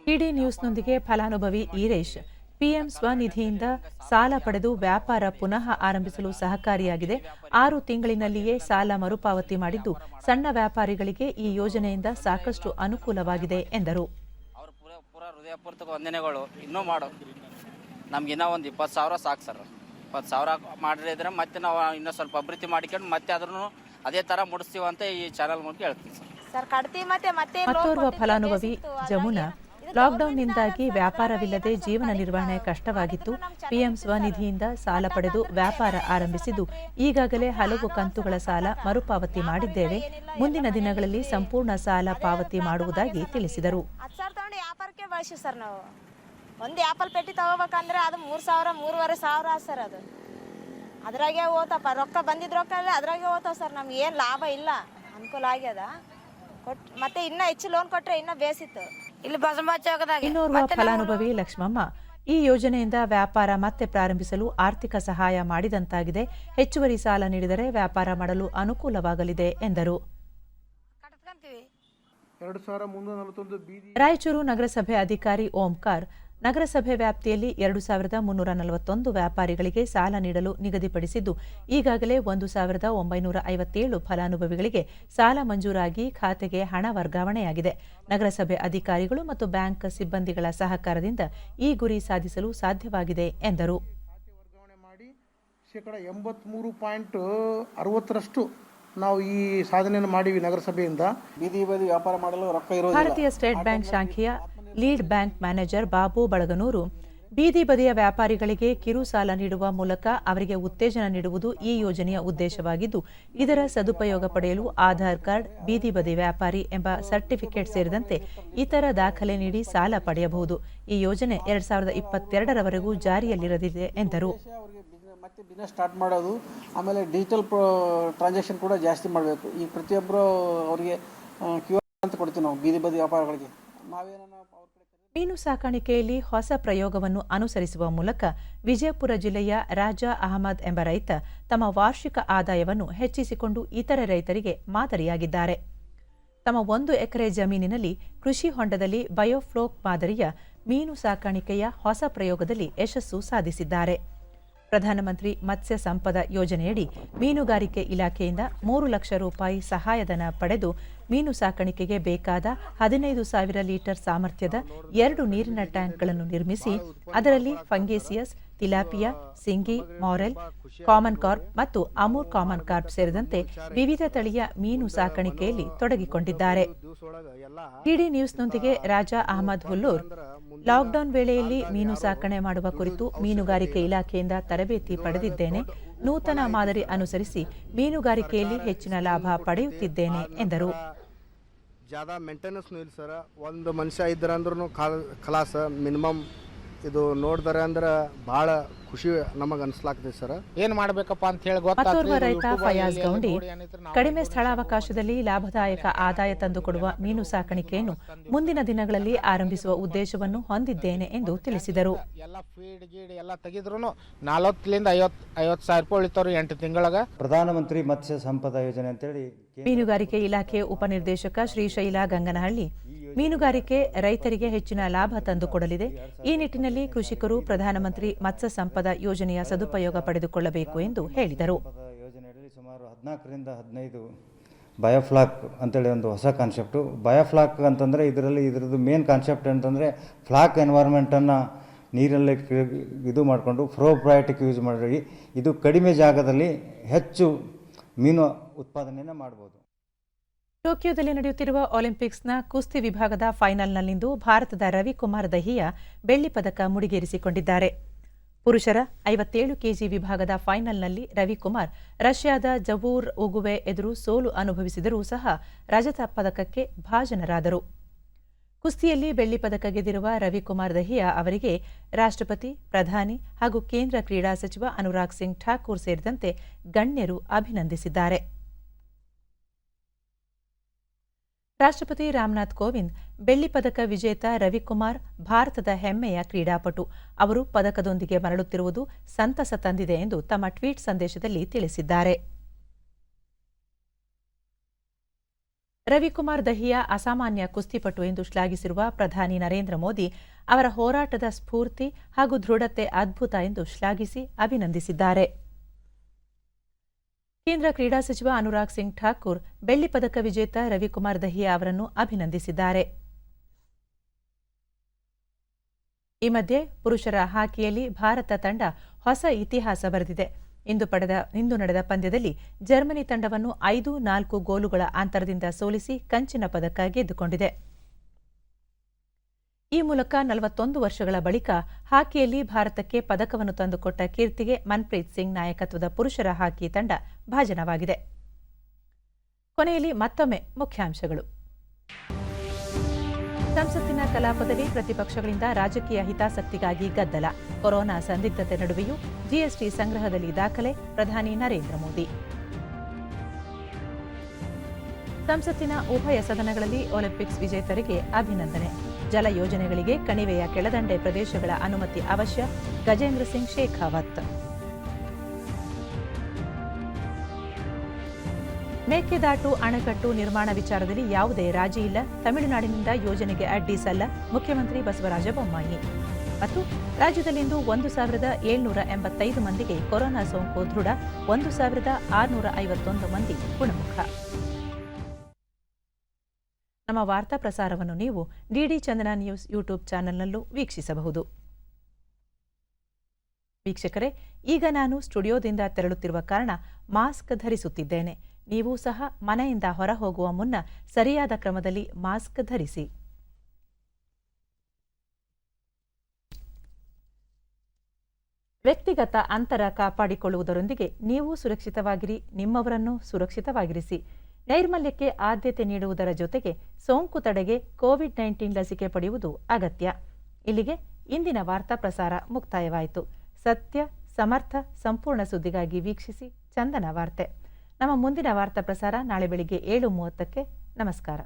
Speaker 1: ಪಿಡಿ ನ್ಯೂಸ್ನೊಂದಿಗೆ ಫಲಾನುಭವಿ ಈರೇಶ್, ಪಿಎಂ ಸ್ವನಿಧಿಯಿಂದ ಸಾಲ ಪಡೆದು ವ್ಯಾಪಾರ ಪುನಃ ಆರಂಭಿಸಲು ಸಹಕಾರಿಯಾಗಿದೆ. 6 ತಿಂಗಳಿನಲ್ಲಿಯೇ ಸಾಲ ಮರುಪಾವತಿ ಮಾಡಿದ್ದು, ಸಣ್ಣ ವ್ಯಾಪಾರಿಗಳಿಗೆ ಈ ಯೋಜನೆಯಿಂದ ಸಾಕಷ್ಟು ಅನುಕೂಲವಾಗಿದೆ ಎಂದರು.
Speaker 9: ಹೃದಯಪೂರ್ವಕ ವಂದನೆಗಳು. ಇನ್ನೂ ಮಾಡು, ನಮ್ಗೆ ಇನ್ನೂ ಒಂದು 20,000 ಸಾಕು ಸರ್. 20,000 ಮಾಡಿದ್ರೆ ಮತ್ತೆ ನಾವು ಇನ್ನೂ ಸ್ವಲ್ಪ ಅಭಿವೃದ್ಧಿ ಮಾಡಿಕೊಂಡು ಮತ್ತೆ ಅದನ್ನು ಅದೇ ಥರ ಮುಡಿಸ್ತೀವಿ ಅಂತ ಈ ಚಾನಲ್ ಮೂಲಕ ಹೇಳ್ತೀವಿ ಸರ್.
Speaker 1: ಮತ್ತೋರ್ವ ಫಲಾನುಭವಿ ಜಮುನಾ, ಲಾಕ್ಡೌನ್ನಿಂದಾಗಿ ವ್ಯಾಪಾರವಿಲ್ಲದೆ ಜೀವನ ನಿರ್ವಹಣೆ ಕಷ್ಟವಾಗಿತ್ತು. ಪಿಎಂ ಸ್ವನಿಧಿಯಿಂದ ಸಾಲ ಪಡೆದು ವ್ಯಾಪಾರ ಆರಂಭಿಸಿದ್ದು, ಈಗಾಗಲೇ ಹಲವು ಕಂತುಗಳ ಸಾಲ ಮರುಪಾವತಿ ಮಾಡಿದ್ದೇವೆ. ಮುಂದಿನ ದಿನಗಳಲ್ಲಿ ಸಂಪೂರ್ಣ ಸಾಲ ಪಾವತಿ ಮಾಡುವುದಾಗಿ ತಿಳಿಸಿದರು.
Speaker 10: ಒಂದು ಆಪಲ್ ಪೆಟ್ಟಿ ತಗೋಬೇಕಂದ್ರೆ ಅದು 3,000 3,500 ಸರ್. ಅದು ಅದ್ರಾಗೆ ಹೋತಪ್ಪ, ರೊಕ್ಕ ಬಂದಿದ್ ರೊಕ್ಕ ಅದ್ರಾಗೆ ಹೋತಾವ ಸರ್. ನಮ್ಗೆ ಏನು ಲಾಭ ಇಲ್ಲ, ಅನುಕೂಲ ಆಗ್ಯದ. ಮತ್ತೆ ಇನ್ನ ಹೆಚ್ಚು ಲೋನ್ ಕೊಟ್ರೆ ಇನ್ನ ಬೇಸಿತ್ತು. ಇಲ್ಲಿ
Speaker 1: ಇನ್ನೋರ್ವ ಫಲಾನುಭವಿ ಲಕ್ಷ್ಮಮ್ಮ, ಈ ಯೋಜನೆಯಿಂದ ವ್ಯಾಪಾರ ಮತ್ತೆ ಪ್ರಾರಂಭಿಸಲು ಆರ್ಥಿಕ ಸಹಾಯ ಮಾಡಿದಂತಾಗಿದೆ. ಹೆಚ್ಚುವರಿ ಸಾಲ ನೀಡಿದರೆ ವ್ಯಾಪಾರ ಮಾಡಲು ಅನುಕೂಲವಾಗಲಿದೆ ಎಂದರು.
Speaker 4: 2341 ಬೀದಿ
Speaker 1: ರಾಯಚೂರು ನಗರಸಭೆ ಅಧಿಕಾರಿ ಓಂಕಾರ್ ನಗರಸಭೆ ವ್ಯಾಪ್ತಿಯಲ್ಲಿ 2341 ವ್ಯಾಪಾರಿಗಳಿಗೆ ಸಾಲ ನೀಡಲು ನಿಗದಿಪಡಿಸಿದ್ದು ಈಗಾಗಲೇ 1957 ಫಲಾನುಭವಿಗಳಿಗೆ ಸಾಲ ಮಂಜೂರಾಗಿ ಖಾತೆಗೆ ಹಣ ವರ್ಗಾವಣೆಯಾಗಿದೆ. ನಗರಸಭೆ ಅಧಿಕಾರಿಗಳು ಮತ್ತು ಬ್ಯಾಂಕ್ ಸಿಬ್ಬಂದಿಗಳ ಸಹಕಾರದಿಂದ ಈ ಗುರಿ ಸಾಧಿಸಲು ಸಾಧ್ಯವಾಗಿದೆ ಎಂದರು.
Speaker 4: ವರ್ಗಾವಣೆ ಮಾಡಿ ಶೇಕಡ 83.60% ನಾವು ಈ ಸಾಧನೆಯನ್ನು ಮಾಡಿವಿ. ನಗರಸಭೆಯಿಂದ ಬೀದಿ ಬದಿ ವ್ಯಾಪಾರ ಮಾಡಲು ರೊಕ್ಕ ಇರೋದಿಲ್ಲ.
Speaker 1: ಭಾರತೀಯ ಸ್ಟೇಟ್ ಬ್ಯಾಂಕ್ ಶಾಖೆಯ lead bank manager Babu Balaganur ಬೀದಿ ಬದಿಯ ವ್ಯಾಪಾರಿಗಳಿಗೆ ಕಿರು ಸಾಲ ನೀಡುವ ಮೂಲಕ ಅವರಿಗೆ ಉತ್ತೇಜನ ನೀಡುವುದು ಈ ಯೋಜನೆಯ ಉದ್ದೇಶವಾಗಿದ್ದು, ಇದರ ಸದುಪಯೋಗ ಪಡೆಯಲು ಆಧಾರ್ ಕಾರ್ಡ್, ಬೀದಿ ಬದಿ ವ್ಯಾಪಾರಿ ಎಂಬ ಸರ್ಟಿಫಿಕೇಟ್ ಸೇರಿದಂತೆ ಇತರ ದಾಖಲೆ ನೀಡಿ ಸಾಲ ಪಡೆಯಬಹುದು. ಈ ಯೋಜನೆ 2022ರವರೆಗೂ ಜಾರಿಯಲ್ಲಿರಲಿದೆ ಎಂದರು.
Speaker 4: ಮತ್ತೆ ಬಿಸ್ನೆಸ್ ಸ್ಟಾರ್ಟ್ ಮಾಡೋದು, ಆಮೇಲೆ ಡಿಜಿಟಲ್ ಟ್ರಾನ್ಸಾಕ್ಷನ್ ಕೂಡ ಜಾಸ್ತಿ ಮಾಡಬೇಕು. ಈ ಪ್ರತಿಯೊಬ್ಬರು ಅವರಿಗೆ QR ಅಂತ ಕೊಡ್ತೀವಿ ನಾವು ಬೀದಿ ಬದಿ ವ್ಯಾಪಾರಗಳಿಗೆ.
Speaker 1: ಮೀನು ಸಾಕಾಣಿಕೆಯಲ್ಲಿ ಹೊಸ ಪ್ರಯೋಗವನ್ನು ಅನುಸರಿಸುವ ಮೂಲಕ ವಿಜಯಪುರ ಜಿಲ್ಲೆಯ ರಾಜಾ ಅಹಮದ್ ಎಂಬ ರೈತ ತಮ್ಮ ವಾರ್ಷಿಕ ಆದಾಯವನ್ನು ಹೆಚ್ಚಿಸಿಕೊಂಡು ಇತರೆ ರೈತರಿಗೆ ಮಾದರಿಯಾಗಿದ್ದಾರೆ. ತಮ್ಮ 1 ಎಕರೆ ಜಮೀನಿನಲ್ಲಿ ಕೃಷಿ ಹೊಂಡದಲ್ಲಿ ಬಯೋಫ್ಲೋಕ್ ಮಾದರಿಯ ಮೀನು ಸಾಕಾಣಿಕೆಯ ಹೊಸ ಪ್ರಯೋಗದಲ್ಲಿ ಯಶಸ್ಸು ಸಾಧಿಸಿದ್ದಾರೆ. ಪ್ರಧಾನಮಂತ್ರಿ ಮತ್ಸ್ಯ ಸಂಪದ ಯೋಜನೆಯಡಿ ಮೀನುಗಾರಿಕೆ ಇಲಾಖೆಯಿಂದ 3 ಲಕ್ಷ ರೂಪಾಯಿ ಸಹಾಯಧನ ಪಡೆದು ಮೀನು ಸಾಕಾಣಿಕೆಗೆ ಬೇಕಾದ 15,000 ಲೀಟರ್ ಸಾಮರ್ಥ್ಯದ 2 ನೀರಿನ ಟ್ಯಾಂಕ್ಗಳನ್ನು ನಿರ್ಮಿಸಿ ಅದರಲ್ಲಿ ಫಂಗೇಸಿಯಸ್, ತಿಲಾಪಿಯಾ, ಸಿಂಗಿ, ಮಾರೆಲ್, ಕಾಮನ್ ಕಾರ್ಪ್ ಮತ್ತು ಅಮೂರ್ ಕಾಮನ್ ಕಾರ್ಪ್ ಸೇರಿದಂತೆ ವಿವಿಧ ತಳಿಯ ಮೀನು ಸಾಕಾಣಿಕೆಯಲ್ಲಿ ತೊಡಗಿಕೊಂಡಿದ್ದಾರೆ. ಡಿಡಿ ನ್ಯೂಸ್ನೊಂದಿಗೆ ರಾಜಾ ಅಹಮದ್ ಹುಲ್ಲೂರ್ ಲಾಕ್ಡೌನ್ ವೇಳೆಯಲ್ಲಿ ಮೀನು ಸಾಕಣೆ ಮಾಡುವ ಕುರಿತು ಮೀನುಗಾರಿಕೆ ಇಲಾಖೆಯಿಂದ ತರಬೇತಿ ಪಡೆದಿದ್ದೇನೆ. ನೂತನ ಮಾದರಿ ಅನುಸರಿಸಿ ಮೀನುಗಾರಿಕೆಯಲ್ಲಿ ಹೆಚ್ಚಿನ ಲಾಭ ಪಡೆಯುತ್ತಿದ್ದೇನೆ ಎಂದರು.
Speaker 11: ज़्यादा ಮೇಂಟೆನೆನ್ಸ್ ಇಲ್ಲ ಸರ್. ಒಂದು ಮನುಷ್ಯ ಇದ್ರ ಅಂದ್ರೂ ಖಲಾಸ ಮಿನಿಮಮ್ ಇದು ನೋಡಿದರೆ ಅಂದ್ರೆ ಭಾಳ ಖುಷಿ ನಮಗೆ ಅನಿಸ್ಲಾಗ್ತದೆ ಸರ್. ಏನು ಮಾಡಬೇಕಪ್ಪ ಅಂತ ಹೇಳಿ
Speaker 1: ಮತ್ತೋರ್ವ ರೈತ ಫಯಾಜ್ ಗೌಂಡಿ ಕಡಿಮೆ ಸ್ಥಳಾವಕಾಶದಲ್ಲಿ ಲಾಭದಾಯಕ ಆದಾಯ ತಂದುಕೊಡುವ ಮೀನು ಸಾಕಾಣಿಕೆಯನ್ನು ಮುಂದಿನ ದಿನಗಳಲ್ಲಿ ಆರಂಭಿಸುವ ಉದ್ದೇಶವನ್ನು ಹೊಂದಿದ್ದೇನೆ ಎಂದು ತಿಳಿಸಿದರು.
Speaker 12: ಎಲ್ಲ ಫೀಡ್ ಗೀಡ್ ಎಲ್ಲ ತೆಗೆದ್ರು 40 ರಿಂದ 50 ಸಾವಿರ ರೂಪಾಯಿ ಉಳಿತಾವ್ರಿ 8 ತಿಂಗಳಾಗ.
Speaker 13: ಪ್ರಧಾನಮಂತ್ರಿ ಮತ್ಸ್ಯ ಸಂಪದ ಯೋಜನೆ ಅಂತೇಳಿ
Speaker 1: ಮೀನುಗಾರಿಕೆ ಇಲಾಖೆ ಉಪನಿರ್ದೇಶಕ ಶ್ರೀಶೈಲ ಗಂಗನಹಳ್ಳಿ ಮೀನುಗಾರಿಕೆ ರೈತರಿಗೆ ಹೆಚ್ಚಿನ ಲಾಭ ತಂದುಕೊಡಲಿದೆ. ಈ ನಿಟ್ಟಿನಲ್ಲಿ ಕೃಷಿಕರು ಪ್ರಧಾನಮಂತ್ರಿ ಮತ್ಸ್ಯ ಸಂಪದ ಯೋಜನೆಯ ಸದುಪಯೋಗ ಪಡೆದುಕೊಳ್ಳಬೇಕು ಎಂದು ಹೇಳಿದರು.
Speaker 13: ಯೋಜನೆಯಲ್ಲಿ ಸುಮಾರು 14 ರಿಂದ 15 ಬಯೋಫ್ಲಾಕ್ ಅಂತೇಳಿ ಒಂದು ಹೊಸ ಕಾನ್ಸೆಪ್ಟು. ಬಯೋಫ್ಲಾಕ್ ಅಂತಂದರೆ ಇದರದ್ದು ಮೇನ್ ಕಾನ್ಸೆಪ್ಟ್ ಅಂತಂದರೆ ಫ್ಲಾಕ್ ಎನ್ವೈರ್ಮೆಂಟನ್ನು ನೀರಲ್ಲಿ ಇದು ಮಾಡಿಕೊಂಡು ಪ್ರೋಬಯೋಟಿಕ್ ಯೂಸ್ ಮಾಡಿ ಇದು ಕಡಿಮೆ ಜಾಗದಲ್ಲಿ ಹೆಚ್ಚು ಮೀನು ಉತ್ಪಾದನೆಯನ್ನು ಮಾಡ್ಬೋದು.
Speaker 1: ಟೋಕಿಯೋದಲ್ಲಿ ನಡೆಯುತ್ತಿರುವ ಒಲಿಂಪಿಕ್ಸ್ನ ಕುಸ್ತಿ ವಿಭಾಗದ ಫೈನಲ್ನಲ್ಲಿಂದು ಭಾರತದ ರವಿಕುಮಾರ್ ದಹಿಯಾ ಬೆಳ್ಳಿ ಪದಕ ಮುಡಿಗೇರಿಸಿಕೊಂಡಿದ್ದಾರೆ. ಪುರುಷರ 57 ಕೆಜಿ ವಿಭಾಗದ ಫೈನಲ್ನಲ್ಲಿ ರವಿಕುಮಾರ್ ರಷ್ಯಾದ ಜಬೂರ್ ಉಗುವೆ ಎದುರು ಸೋಲು ಅನುಭವಿಸಿದರೂ ಸಹ ರಜತ ಪದಕಕ್ಕೆ ಭಾಜನರಾದರು. ಕುಸ್ತಿಯಲ್ಲಿ ಬೆಳ್ಳಿ ಪದಕ ಗೆದ್ದಿರುವ ರವಿಕುಮಾರ್ ದಹಿಯಾ ಅವರಿಗೆ ರಾಷ್ಟ್ರಪತಿ, ಪ್ರಧಾನಿ ಹಾಗೂ ಕೇಂದ್ರ ಕ್ರೀಡಾ ಸಚಿವ ಅನುರಾಗ್ ಸಿಂಗ್ ಠಾಕೂರ್ ಸೇರಿದಂತೆ ಗಣ್ಯರು ಅಭಿನಂದಿಸಿದ್ದಾರೆ. ರಾಷ್ಟ್ರಪತಿ ರಾಮನಾಥ್ ಕೋವಿಂದ್ ಬೆಳ್ಳಿ ಪದಕ ವಿಜೇತ ರವಿಕುಮಾರ್ ಭಾರತದ ಹೆಮ್ಮೆಯ ಕ್ರೀಡಾಪಟು. ಅವರು ಪದಕದೊಂದಿಗೆ ಮರಳುತ್ತಿರುವುದು ಸಂತಸ ತಂದಿದೆ ಎಂದು ತಮ್ಮ ಟ್ವೀಟ್ ಸಂದೇಶದಲ್ಲಿ ತಿಳಿಸಿದ್ದಾರೆ. ರವಿಕುಮಾರ್ ದಹಿಯಾ ಅಸಾಮಾನ್ಯ ಕುಸ್ತಿಪಟು ಎಂದು ಶ್ಲಾಘಿಸಿರುವ ಪ್ರಧಾನಿ ನರೇಂದ್ರ ಮೋದಿ ಅವರ ಹೋರಾಟದ ಸ್ಫೂರ್ತಿ ಹಾಗೂ ದೃಢತೆ ಅದ್ಭುತ ಎಂದು ಶ್ಲಾಘಿಸಿ ಅಭಿನಂದಿಸಿದ್ದಾರೆ. ಕೇಂದ್ರ ಕ್ರೀಡಾ ಸಚಿವ ಅನುರಾಗ್ ಸಿಂಗ್ ಠಾಕೂರ್ ಬೆಳ್ಳಿ ಪದಕ ವಿಜೇತ ರವಿಕುಮಾರ್ ದಹಿಯಾ ಅವರನ್ನು ಅಭಿನಂದಿಸಿದ್ದಾರೆ. ಈ ಮಧ್ಯೆ ಪುರುಷರ ಹಾಕಿಯಲ್ಲಿ ಭಾರತ ತಂಡ ಹೊಸ ಇತಿಹಾಸ ಬರೆದಿದೆ. ಇಂದು ನಡೆದ ಪಂದ್ಯದಲ್ಲಿ ಜರ್ಮನಿ ತಂಡವನ್ನು 5-4 ಗೋಲುಗಳ ಅಂತರದಿಂದ ಸೋಲಿಸಿ ಕಂಚಿನ ಪದಕ ಗೆದ್ದುಕೊಂಡಿದೆ. ಈ ಮೂಲಕ 41 ವರ್ಷಗಳ ಬಳಿಕ ಹಾಕಿಯಲ್ಲಿ ಭಾರತಕ್ಕೆ ಪದಕವನ್ನು ತಂದುಕೊಟ್ಟ ಕೀರ್ತಿಗೆ ಮನ್ಪ್ರೀತ್ ಸಿಂಗ್ ನಾಯಕತ್ವದ ಪುರುಷರ ಹಾಕಿ ತಂಡ ಭಾಜನವಾಗಿದೆ. ಕೊನೆಯಲ್ಲಿ ಮತ್ತೊಮ್ಮೆ ಮುಖ್ಯಾಂಶಗಳು. ಸಂಸತ್ತಿನ ಕಲಾಪದಲ್ಲಿ ಪ್ರತಿಪಕ್ಷಗಳಿಂದ ರಾಜಕೀಯ ಹಿತಾಸಕ್ತಿಗಾಗಿ ಗದ್ದಲ. ಕೊರೋನಾ ಸಂದಿಗ್ಧತೆ ನಡುವೆಯೂ ಜಿಎಸ್ಟಿ ಸಂಗ್ರಹದಲ್ಲಿ ದಾಖಲೆ, ಪ್ರಧಾನಿ ನರೇಂದ್ರ ಮೋದಿ. ಸಂಸತ್ತಿನ ಉಭಯ ಸದನಗಳಲ್ಲಿ ಒಲಿಂಪಿಕ್ಸ್ ವಿಜೇತರಿಗೆ ಅಭಿನಂದನೆ. ಜಲ ಯೋಜನೆಗಳಿಗೆ ಕಣಿವೆಯ ಕೆಳದಂಡೆ ಪ್ರದೇಶಗಳ ಅನುಮತಿ ಅವಶ್ಯ, ಗಜೇಂದ್ರ ಸಿಂಗ್ ಶೇಖಾವತ್. ಮೇಕೆದಾಟು ಅಣೆಕಟ್ಟು ನಿರ್ಮಾಣ ವಿಚಾರದಲ್ಲಿ ಯಾವುದೇ ರಾಜಿ ಇಲ್ಲ, ತಮಿಳುನಾಡಿನಿಂದ ಯೋಜನೆಗೆ ಅಡ್ಡಿ ಸಲ್ಲ, ಮುಖ್ಯಮಂತ್ರಿ ಬಸವರಾಜ ಬೊಮ್ಮಾಯಿ. ಮತ್ತು ರಾಜ್ಯದಲ್ಲಿಂದು 1,785 ಮಂದಿಗೆ ಕೊರೋನಾ ಸೋಂಕು ದೃಢ, 1,651 ಮಂದಿ ಗುಣಮುಖ. ನಮ್ಮ ವಾರ್ತಾ ಪ್ರಸಾರವನ್ನು ನೀವು ಡಿಡಿ ಚಂದನ ನ್ಯೂಸ್ ಯೂಟ್ಯೂಬ್ ಚಾನೆಲ್ನಲ್ಲೂ ವೀಕ್ಷಿಸಬಹುದು. ವೀಕ್ಷಕರೇ, ಈಗ ನಾನು ಸ್ಟುಡಿಯೋದಿಂದ ತೆರಳುತ್ತಿರುವ ಕಾರಣ ಮಾಸ್ಕ್ ಧರಿಸುತ್ತಿದ್ದೇನೆ. ನೀವು ಸಹ ಮನೆಯಿಂದ ಹೊರ ಹೋಗುವ ಮುನ್ನ ಸರಿಯಾದ ಕ್ರಮದಲ್ಲಿ ಮಾಸ್ಕ್ ಧರಿಸಿ. ವ್ಯಕ್ತಿಗತ ಅಂತರ ಕಾಪಾಡಿಕೊಳ್ಳುವುದರೊಂದಿಗೆ ನೀವು ಸುರಕ್ಷಿತವಾಗಿರಿ, ನಿಮ್ಮವರನ್ನು ಸುರಕ್ಷಿತವಾಗಿರಿಸಿ. ನೈರ್ಮಲ್ಯಕ್ಕೆ ಆದ್ಯತೆ ನೀಡುವುದರ ಜೊತೆಗೆ ಸೋಂಕು ತಡೆಗೆ ಕೋವಿಡ್-19 ಲಸಿಕೆ ಪಡೆಯುವುದು ಅಗತ್ಯ. ಇಲ್ಲಿಗೆ ಇಂದಿನ ವಾರ್ತಾ ಪ್ರಸಾರ ಮುಕ್ತಾಯವಾಯಿತು. ಸತ್ಯ, ಸಮರ್ಥ, ಸಂಪೂರ್ಣ ಸುದ್ದಿಗಾಗಿ ವೀಕ್ಷಿಸಿ ಚಂದನ ವಾರ್ತೆ. ನಮ್ಮ ಮುಂದಿನ ವಾರ್ತಾ ಪ್ರಸಾರ ನಾಳೆ ಬೆಳಿಗ್ಗೆ 7:30ಕ್ಕೆ. ನಮಸ್ಕಾರ.